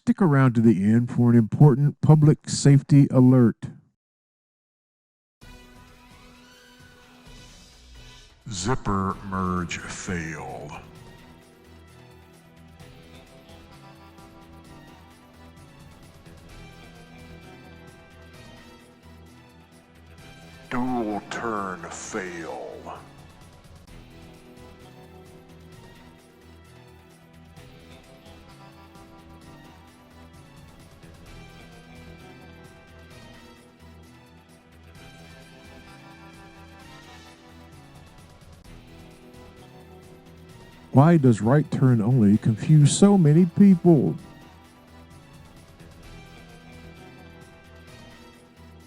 Stick around to the end for an important public safety alert. Zipper merge failed. Dual turn failed. Why does right turn only confuse so many people?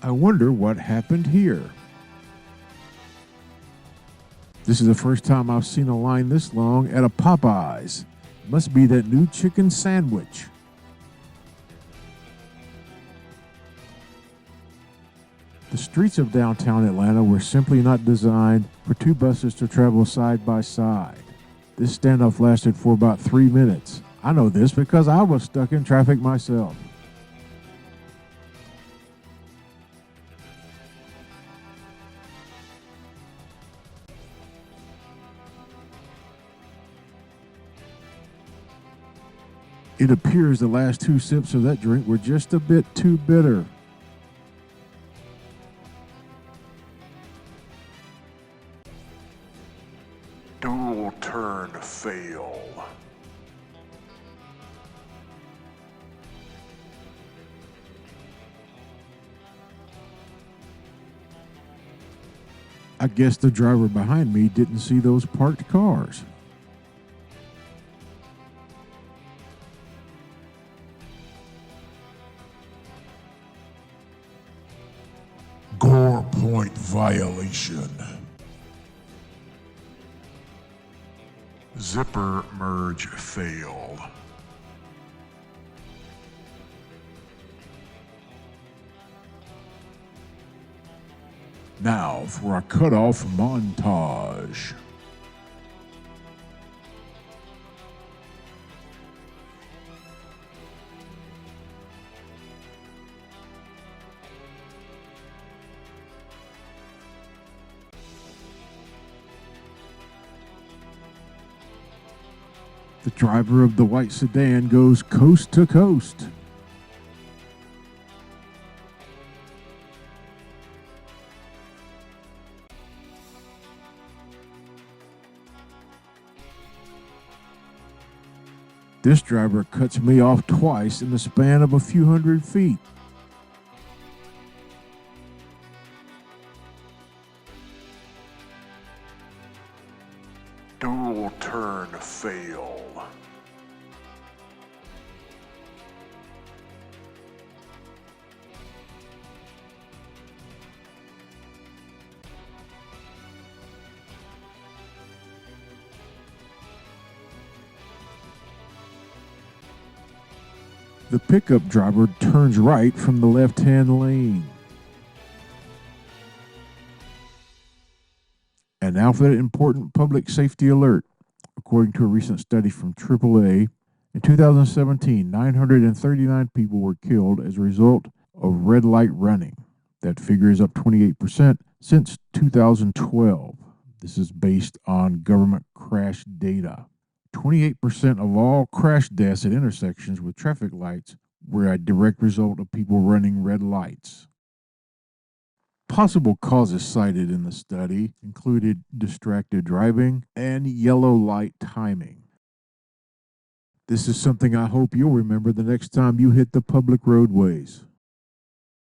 I wonder what happened here. This is the first time I've seen a line this long at a Popeyes. Must be that new chicken sandwich. The streets of downtown Atlanta were simply not designed for two buses to travel side by side. This standoff lasted for about 3 minutes. I know this because I was stuck in traffic myself. It appears the last 2 sips of that drink were just a bit too bitter. Dual turn failed. I guess the driver behind me didn't see those parked cars. Gore point violation. Zipper merge failed. Now for a cutoff montage. The driver of the white sedan goes coast to coast. This driver cuts me off twice in the span of a few hundred feet. Dual turn failed. The pickup driver turns right from the left-hand lane. And now for that important public safety alert. According to a recent study from AAA, in 2017, 939 people were killed as a result of red light running. That figure is up 28% since 2012. This is based on government crash data. 28% of all crash deaths at intersections with traffic lights were a direct result of people running red lights. Possible causes cited in the study included distracted driving and yellow light timing. This is something I hope you'll remember the next time you hit the public roadways.